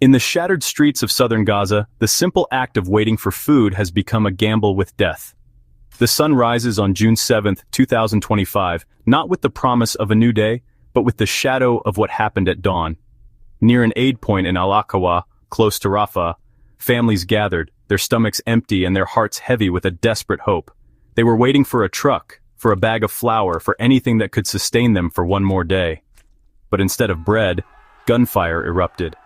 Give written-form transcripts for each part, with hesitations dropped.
In the shattered streets of southern Gaza, the simple act of waiting for food has become a gamble with death. The sun rises on June 7, 2025, not with the promise of a new day, but with the shadow of what happened at dawn. Near an aid point in Al-Aqaba, close to Rafah, families gathered, their stomachs empty and their hearts heavy with a desperate hope. They were waiting for a truck, for a bag of flour, for anything that could sustain them for one more day. But instead of bread, gunfire erupted.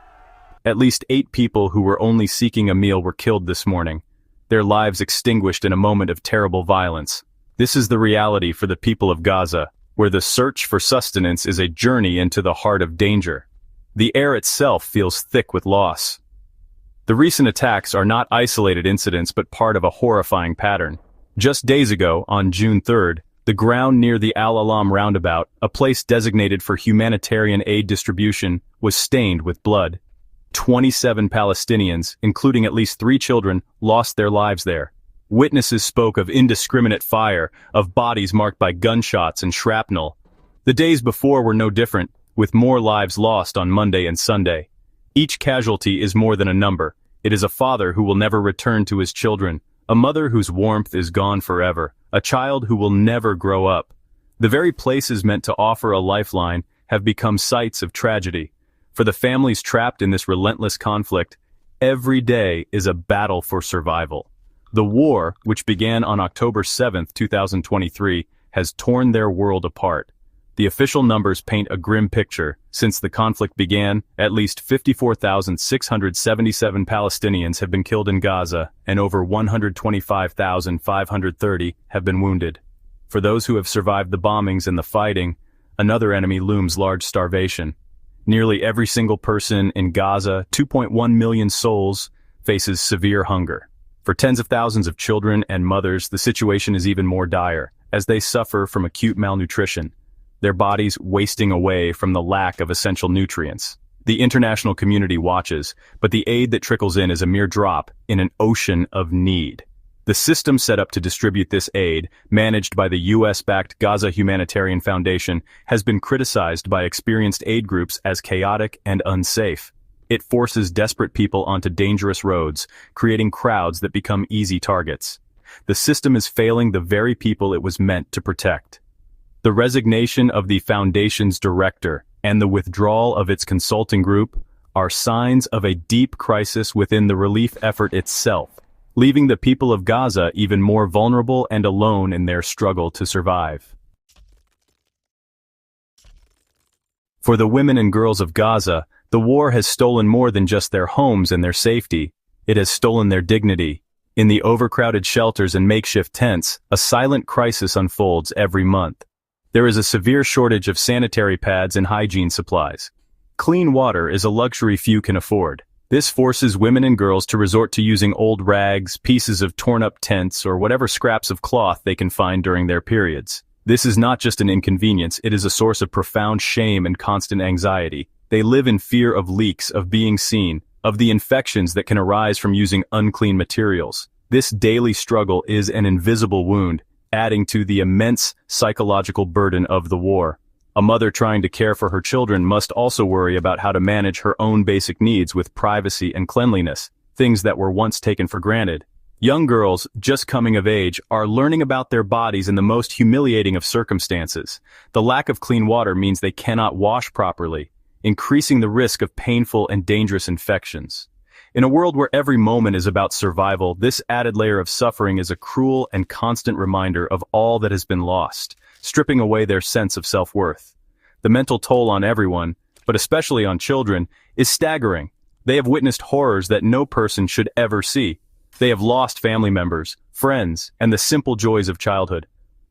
At least 8 people who were only seeking a meal were killed this morning, their lives extinguished in a moment of terrible violence. This is the reality for the people of Gaza, where the search for sustenance is a journey into the heart of danger. The air itself feels thick with loss. The recent attacks are not isolated incidents but part of a horrifying pattern. Just days ago, on June 3rd, the ground near the Al-Alam roundabout, a place designated for humanitarian aid distribution, was stained with blood. 27 Palestinians, including at least 3 children, lost their lives there. Witnesses spoke of indiscriminate fire, of bodies marked by gunshots and shrapnel. The days before were no different, with more lives lost on Monday and Sunday. Each casualty is more than a number. It is a father who will never return to his children, a mother whose warmth is gone forever, a child who will never grow up. The very places meant to offer a lifeline have become sites of tragedy. For the families trapped in this relentless conflict, every day is a battle for survival. The war, which began on October 7, 2023, has torn their world apart. The official numbers paint a grim picture. Since the conflict began, at least 54,677 Palestinians have been killed in Gaza, and over 125,530 have been wounded. For those who have survived the bombings and the fighting, another enemy looms: large starvation. Nearly every single person in Gaza, 2.1 million souls, faces severe hunger. For tens of thousands of children and mothers, the situation is even more dire, as they suffer from acute malnutrition, their bodies wasting away from the lack of essential nutrients. The international community watches, but the aid that trickles in is a mere drop in an ocean of need. The system set up to distribute this aid, managed by the US-backed Gaza Humanitarian Foundation, has been criticized by experienced aid groups as chaotic and unsafe. It forces desperate people onto dangerous roads, creating crowds that become easy targets. The system is failing the very people it was meant to protect. The resignation of the Foundation's director and the withdrawal of its consulting group are signs of a deep crisis within the relief effort itself, leaving the people of Gaza even more vulnerable and alone in their struggle to survive. For the women and girls of Gaza, the war has stolen more than just their homes and their safety. It has stolen their dignity. In the overcrowded shelters and makeshift tents, a silent crisis unfolds every month. There is a severe shortage of sanitary pads and hygiene supplies. Clean water is a luxury few can afford. This forces women and girls to resort to using old rags, pieces of torn-up tents, or whatever scraps of cloth they can find during their periods. This is not just an inconvenience, it is a source of profound shame and constant anxiety. They live in fear of leaks, of being seen, of the infections that can arise from using unclean materials. This daily struggle is an invisible wound, adding to the immense psychological burden of the war. A mother trying to care for her children must also worry about how to manage her own basic needs with privacy and cleanliness, things that were once taken for granted. Young girls, just coming of age, are learning about their bodies in the most humiliating of circumstances. The lack of clean water means they cannot wash properly, increasing the risk of painful and dangerous infections. In a world where every moment is about survival, this added layer of suffering is a cruel and constant reminder of all that has been lost, stripping away their sense of self-worth. The mental toll on everyone, but especially on children, is staggering. They have witnessed horrors that no person should ever see. They have lost family members, friends, and the simple joys of childhood.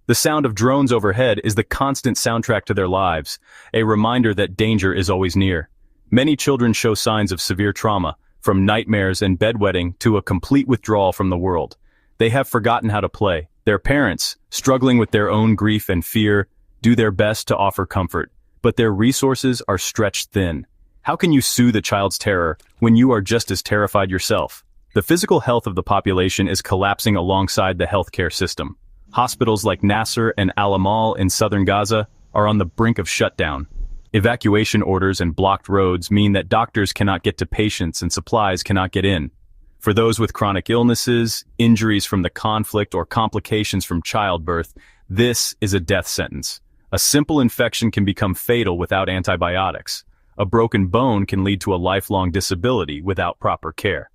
The sound of drones overhead is the constant soundtrack to their lives, a reminder that danger is always near. Many children show signs of severe trauma, from nightmares and bedwetting to a complete withdrawal from the world. They have forgotten how to play. Their parents, struggling with their own grief and fear, do their best to offer comfort, but their resources are stretched thin. How can you soothe a child's terror when you are just as terrified yourself? The physical health of the population is collapsing alongside the healthcare system. Hospitals like Nasser and Al-Amal in southern Gaza are on the brink of shutdown. Evacuation orders and blocked roads mean that doctors cannot get to patients and supplies cannot get in. For those with chronic illnesses, injuries from the conflict, or complications from childbirth, this is a death sentence. A simple infection can become fatal without antibiotics. A broken bone can lead to a lifelong disability without proper care.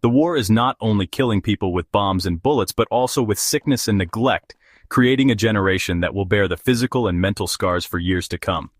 The war is not only killing people with bombs and bullets, but also with sickness and neglect, creating a generation that will bear the physical and mental scars for years to come.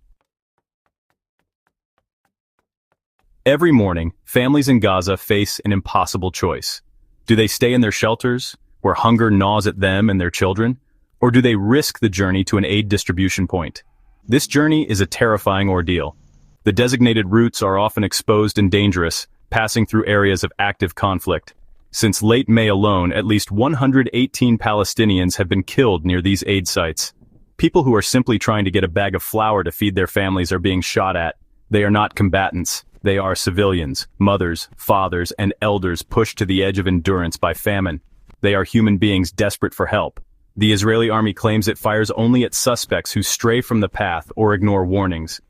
Every morning, families in Gaza face an impossible choice. Do they stay in their shelters, where hunger gnaws at them and their children? Or do they risk the journey to an aid distribution point? This journey is a terrifying ordeal. The designated routes are often exposed and dangerous, passing through areas of active conflict. Since late May alone, at least 118 Palestinians have been killed near these aid sites. People who are simply trying to get a bag of flour to feed their families are being shot at. They are not combatants. They are civilians, mothers, fathers, and elders pushed to the edge of endurance by famine. They are human beings desperate for help. The Israeli army claims it fires only at suspects who stray from the path or ignore warnings.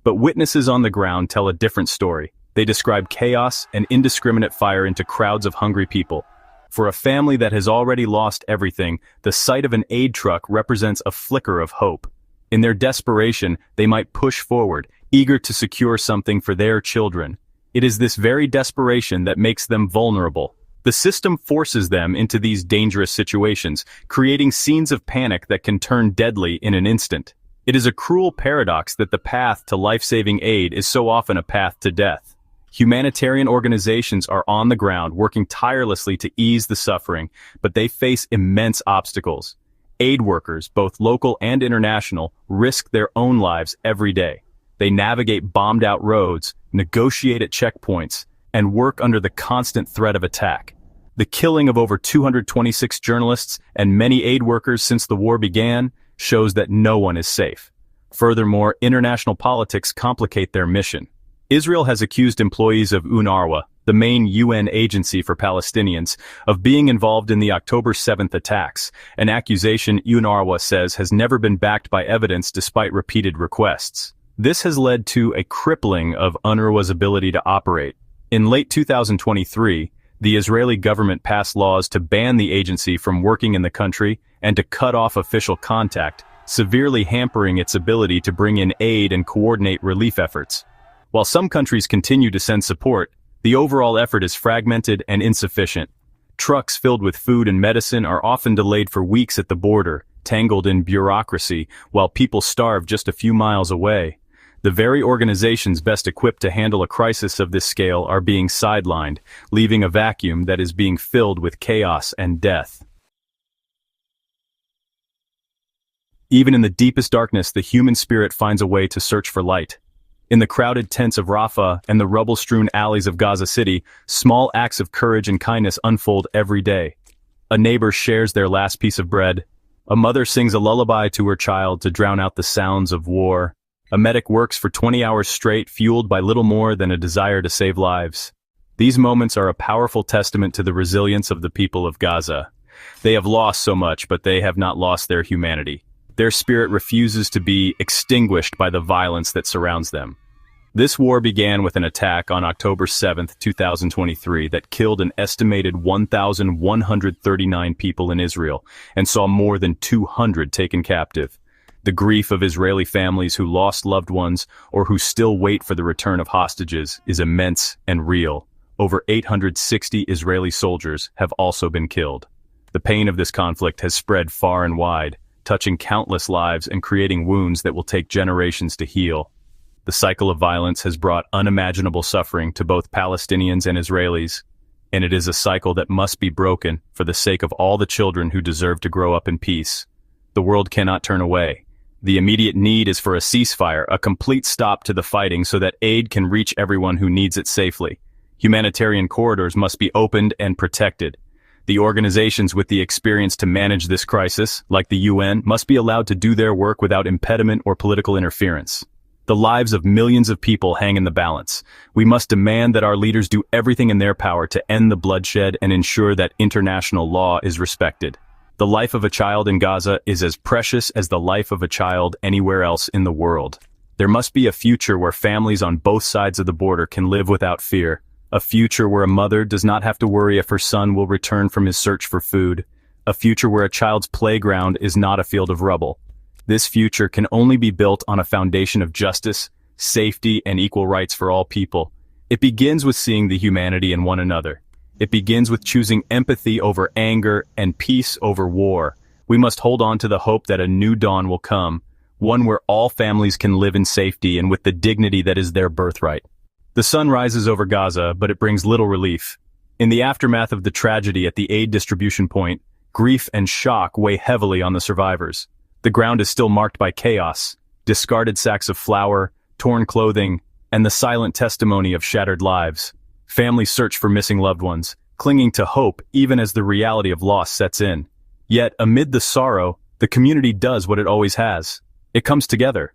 But witnesses on the ground tell a different story. They describe chaos and indiscriminate fire into crowds of hungry people. For a family that has already lost everything, the sight of an aid truck represents a flicker of hope. In their desperation, they might push forward, eager to secure something for their children. It is this very desperation that makes them vulnerable. The system forces them into these dangerous situations, creating scenes of panic that can turn deadly in an instant. It is a cruel paradox that the path to life-saving aid is so often a path to death. Humanitarian organizations are on the ground working tirelessly to ease the suffering, but they face immense obstacles. Aid workers, both local and international, risk their own lives every day. They navigate bombed-out roads, negotiate at checkpoints, and work under the constant threat of attack. The killing of over 226 journalists and many aid workers since the war began shows that no one is safe. Furthermore, international politics complicate their mission. Israel has accused employees of UNRWA, the main UN agency for Palestinians, of being involved in the October 7th attacks, an accusation UNRWA says has never been backed by evidence despite repeated requests. This has led to a crippling of UNRWA's ability to operate. In late 2023, the Israeli government passed laws to ban the agency from working in the country and to cut off official contact, severely hampering its ability to bring in aid and coordinate relief efforts. While some countries continue to send support, the overall effort is fragmented and insufficient. Trucks filled with food and medicine are often delayed for weeks at the border, tangled in bureaucracy, while people starve just a few miles away. The very organizations best equipped to handle a crisis of this scale are being sidelined, leaving a vacuum that is being filled with chaos and death. Even in the deepest darkness, the human spirit finds a way to search for light. In the crowded tents of Rafah and the rubble-strewn alleys of Gaza City, small acts of courage and kindness unfold every day. A neighbor shares their last piece of bread. A mother sings a lullaby to her child to drown out the sounds of war. A medic works for 20 hours straight, fueled by little more than a desire to save lives. These moments are a powerful testament to the resilience of the people of Gaza. They have lost so much, but they have not lost their humanity. Their spirit refuses to be extinguished by the violence that surrounds them. This war began with an attack on October 7, 2023 that killed an estimated 1,139 people in Israel and saw more than 200 taken captive. The grief of Israeli families who lost loved ones or who still wait for the return of hostages is immense and real. Over 860 Israeli soldiers have also been killed. The pain of this conflict has spread far and wide, touching countless lives and creating wounds that will take generations to heal. The cycle of violence has brought unimaginable suffering to both Palestinians and Israelis, and it is a cycle that must be broken for the sake of all the children who deserve to grow up in peace. The world cannot turn away. The immediate need is for a ceasefire, a complete stop to the fighting so that aid can reach everyone who needs it safely. Humanitarian corridors must be opened and protected. The organizations with the experience to manage this crisis, like the UN, must be allowed to do their work without impediment or political interference. The lives of millions of people hang in the balance. We must demand that our leaders do everything in their power to end the bloodshed and ensure that international law is respected. The life of a child in Gaza is as precious as the life of a child anywhere else in the world. There must be a future where families on both sides of the border can live without fear. A future where a mother does not have to worry if her son will return from his search for food. A future where a child's playground is not a field of rubble. This future can only be built on a foundation of justice, safety, and equal rights for all people. It begins with seeing the humanity in one another. It begins with choosing empathy over anger and peace over war. We must hold on to the hope that a new dawn will come, one where all families can live in safety and with the dignity that is their birthright. The sun rises over Gaza, but it brings little relief. In the aftermath of the tragedy at the aid distribution point, grief and shock weigh heavily on the survivors. The ground is still marked by chaos, discarded sacks of flour, torn clothing, and the silent testimony of shattered lives. Families search for missing loved ones, clinging to hope even as the reality of loss sets in. Yet, amid the sorrow, the community does what it always has. It comes together.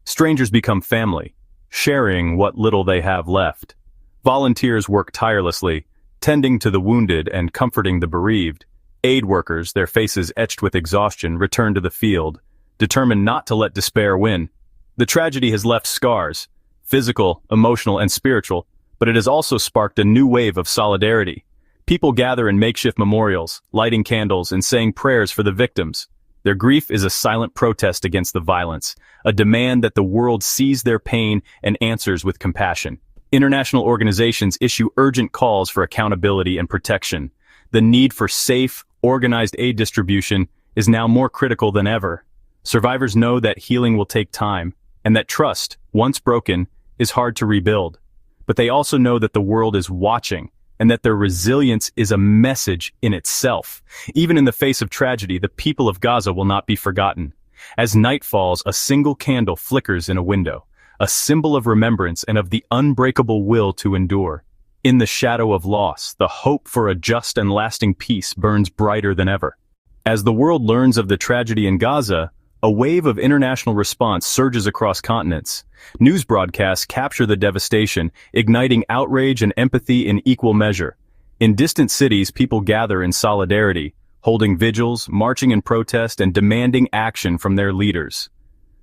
Strangers become family, sharing what little they have left. Volunteers work tirelessly, tending to the wounded and comforting the bereaved. Aid workers, their faces etched with exhaustion, return to the field, determined not to let despair win. The tragedy has left scars, physical, emotional, and spiritual, but it has also sparked a new wave of solidarity. People gather in makeshift memorials, lighting candles and saying prayers for the victims. Their grief is a silent protest against the violence, a demand that the world sees their pain and answers with compassion. International organizations issue urgent calls for accountability and protection. The need for safe, organized aid distribution is now more critical than ever. Survivors know that healing will take time, and that trust, once broken, is hard to rebuild. But they also know that the world is watching, and that their resilience is a message in itself. Even in the face of tragedy, the people of Gaza will not be forgotten. As night falls, a single candle flickers in a window, a symbol of remembrance and of the unbreakable will to endure. In the shadow of loss, the hope for a just and lasting peace burns brighter than ever. As the world learns of the tragedy in Gaza, a wave of international response surges across continents. News broadcasts capture the devastation, igniting outrage and empathy in equal measure. In distant cities, people gather in solidarity, holding vigils, marching in protest, and demanding action from their leaders.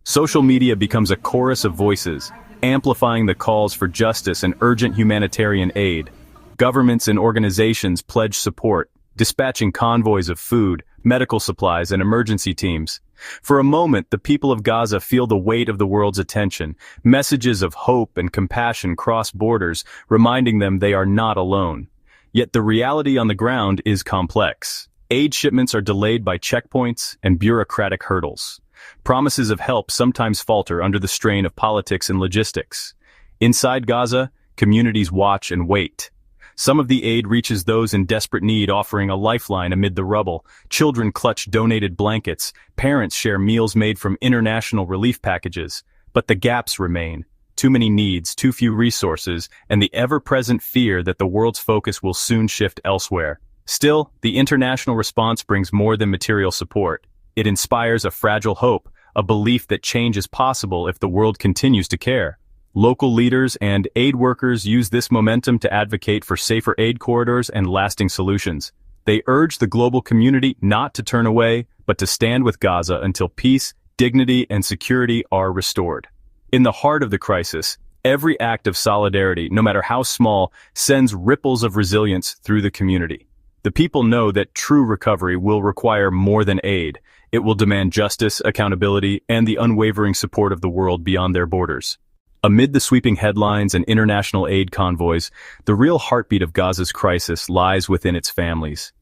Social media becomes a chorus of voices, amplifying the calls for justice and urgent humanitarian aid. Governments and organizations pledge support, dispatching convoys of food, medical supplies, and emergency teams. For a moment, the people of Gaza feel the weight of the world's attention. Messages of hope and compassion cross borders, reminding them they are not alone. Yet the reality on the ground is complex. Aid shipments are delayed by checkpoints and bureaucratic hurdles. Promises of help sometimes falter under the strain of politics and logistics. Inside Gaza, communities watch and wait. Some of the aid reaches those in desperate need, offering a lifeline amid the rubble. Children clutch donated blankets. Parents share meals made from international relief packages. But the gaps remain. Too many needs, too few resources, and the ever-present fear that the world's focus will soon shift elsewhere. Still, the international response brings more than material support. It inspires a fragile hope, a belief that change is possible if the world continues to care. Local leaders and aid workers use this momentum to advocate for safer aid corridors and lasting solutions. They urge the global community not to turn away, but to stand with Gaza until peace, dignity, and security are restored. In the heart of the crisis, every act of solidarity, no matter how small, sends ripples of resilience through the community. The people know that true recovery will require more than aid. It will demand justice, accountability, and the unwavering support of the world beyond their borders. Amid the sweeping headlines and international aid convoys, the real heartbeat of Gaza's crisis lies within its families.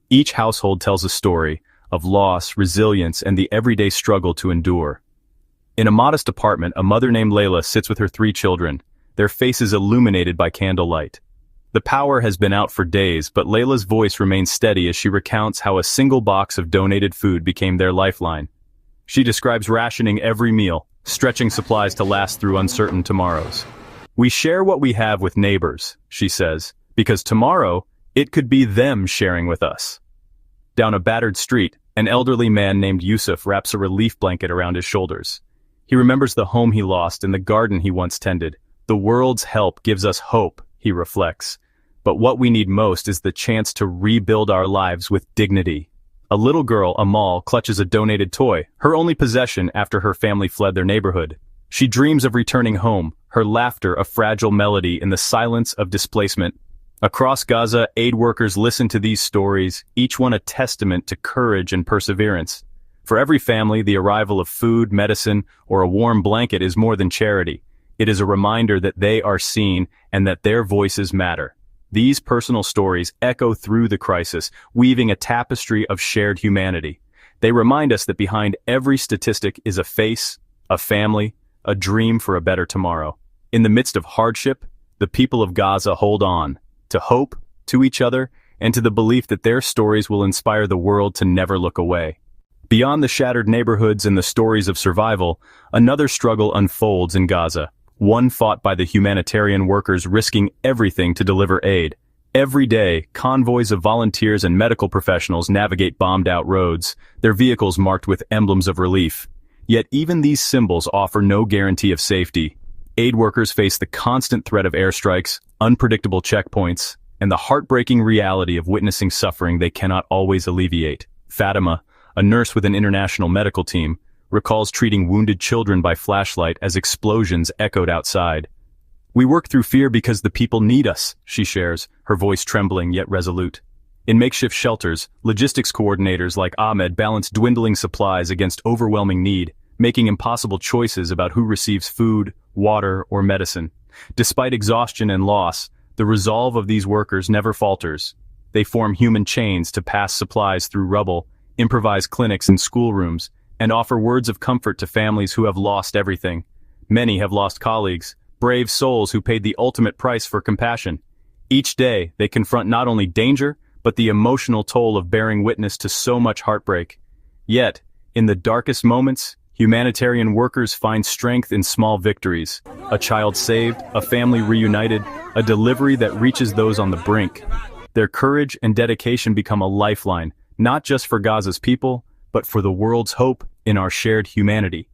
Each household tells a story of loss, resilience, and the everyday struggle to endure. In a modest apartment, a mother named Layla sits with her 3 children, their faces illuminated by candlelight. The power has been out for days, but Layla's voice remains steady as she recounts how a single box of donated food became their lifeline. She describes rationing every meal, stretching supplies to last through uncertain tomorrows. "We share what we have with neighbors," she says, "because tomorrow, it could be them sharing with us." Down a battered street, an elderly man named Yusuf wraps a relief blanket around his shoulders. He remembers the home he lost and the garden he once tended. "The world's help gives us hope," he reflects. "But what we need most is the chance to rebuild our lives with dignity." A little girl, Amal, clutches a donated toy, her only possession after her family fled their neighborhood. She dreams of returning home, her laughter a fragile melody in the silence of displacement. Across Gaza, aid workers listen to these stories, each one a testament to courage and perseverance. For every family, the arrival of food, medicine, or a warm blanket is more than charity. It is a reminder that they are seen and that their voices matter. These personal stories echo through the crisis, weaving a tapestry of shared humanity. They remind us that behind every statistic is a face, a family, a dream for a better tomorrow. In the midst of hardship, the people of Gaza hold on, to hope, to each other, and to the belief that their stories will inspire the world to never look away. Beyond the shattered neighborhoods and the stories of survival, another struggle unfolds in Gaza, one fought by the humanitarian workers risking everything to deliver aid. Every day, convoys of volunteers and medical professionals navigate bombed-out roads, their vehicles marked with emblems of relief. Yet even these symbols offer no guarantee of safety. Aid workers face the constant threat of airstrikes, unpredictable checkpoints, and the heartbreaking reality of witnessing suffering they cannot always alleviate. Fatima, a nurse with an international medical team, recalls treating wounded children by flashlight as explosions echoed outside. "We work through fear because the people need us," she shares, her voice trembling yet resolute. In makeshift shelters, logistics coordinators like Ahmed balance dwindling supplies against overwhelming need, making impossible choices about who receives food, water, or medicine. Despite exhaustion and loss, the resolve of these workers never falters. They form human chains to pass supplies through rubble, improvise clinics and schoolrooms, and offer words of comfort to families who have lost everything. Many have lost colleagues, brave souls who paid the ultimate price for compassion. Each day, they confront not only danger, but the emotional toll of bearing witness to so much heartbreak. Yet, in the darkest moments, humanitarian workers find strength in small victories. A child saved, a family reunited, a delivery that reaches those on the brink. Their courage and dedication become a lifeline, not just for Gaza's people, but for the world's hope in our shared humanity.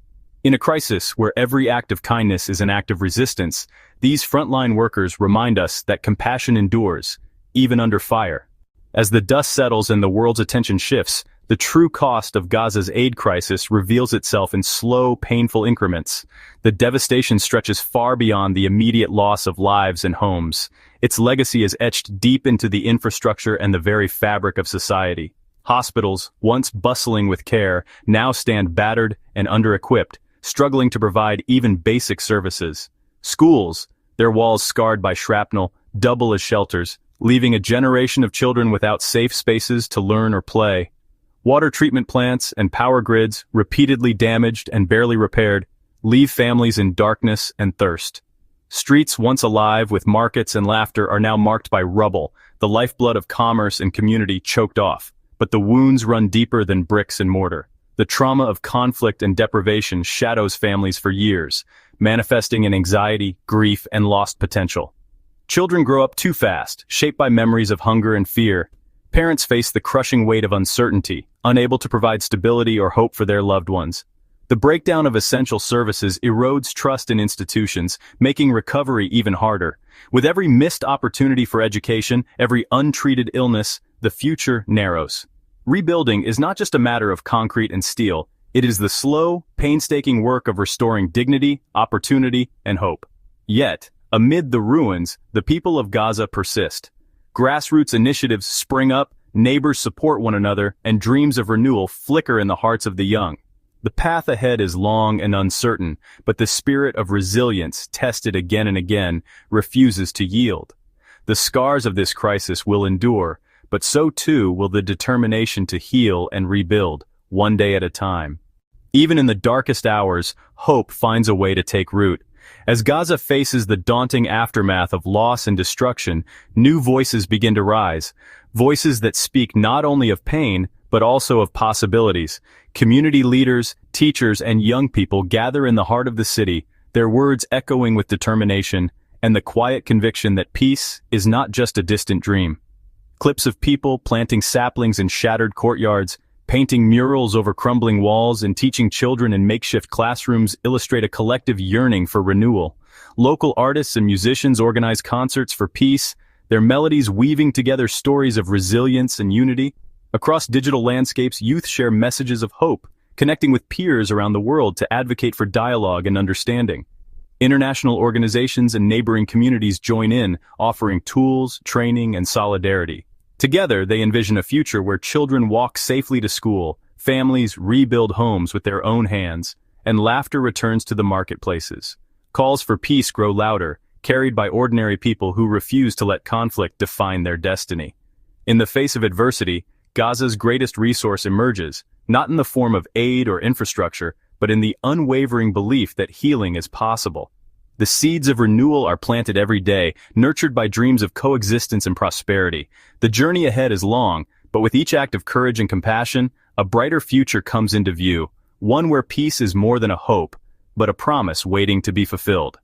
In a crisis where every act of kindness is an act of resistance, these frontline workers remind us that compassion endures, even under fire. As the dust settles and the world's attention shifts, the true cost of Gaza's aid crisis reveals itself in slow, painful increments. The devastation stretches far beyond the immediate loss of lives and homes. Its legacy is etched deep into the infrastructure and the very fabric of society. Hospitals, once bustling with care, now stand battered and under-equipped, struggling to provide even basic services. Schools, their walls scarred by shrapnel, double as shelters, leaving a generation of children without safe spaces to learn or play. Water treatment plants and power grids, repeatedly damaged and barely repaired, leave families in darkness and thirst. Streets once alive with markets and laughter are now marked by rubble, the lifeblood of commerce and community choked off. But the wounds run deeper than bricks and mortar. The trauma of conflict and deprivation shadows families for years, manifesting in anxiety, grief, and lost potential. Children grow up too fast, shaped by memories of hunger and fear. Parents face the crushing weight of uncertainty, unable to provide stability or hope for their loved ones. The breakdown of essential services erodes trust in institutions, making recovery even harder. With every missed opportunity for education, every untreated illness, the future narrows. Rebuilding is not just a matter of concrete and steel, it is the slow, painstaking work of restoring dignity, opportunity, and hope. Yet, amid the ruins, the people of Gaza persist. Grassroots initiatives spring up, neighbors support one another, and dreams of renewal flicker in the hearts of the young. The path ahead is long and uncertain, but the spirit of resilience, tested again and again, refuses to yield. The scars of this crisis will endure, but so too will the determination to heal and rebuild, one day at a time. Even in the darkest hours, hope finds a way to take root. As Gaza faces the daunting aftermath of loss and destruction, new voices begin to rise. Voices that speak not only of pain, but also of possibilities. Community leaders, teachers, and young people gather in the heart of the city, their words echoing with determination, and the quiet conviction that peace is not just a distant dream. Clips of people planting saplings in shattered courtyards, painting murals over crumbling walls, and teaching children in makeshift classrooms illustrate a collective yearning for renewal. Local artists and musicians organize concerts for peace, their melodies weaving together stories of resilience and unity. Across digital landscapes, youth share messages of hope, connecting with peers around the world to advocate for dialogue and understanding. International organizations and neighboring communities join in, offering tools, training, and solidarity. Together, they envision a future where children walk safely to school, families rebuild homes with their own hands, and laughter returns to the marketplaces. Calls for peace grow louder, carried by ordinary people who refuse to let conflict define their destiny. In the face of adversity, Gaza's greatest resource emerges, not in the form of aid or infrastructure, but in the unwavering belief that healing is possible. The seeds of renewal are planted every day, nurtured by dreams of coexistence and prosperity. The journey ahead is long, but with each act of courage and compassion, a brighter future comes into view, one where peace is more than a hope, but a promise waiting to be fulfilled.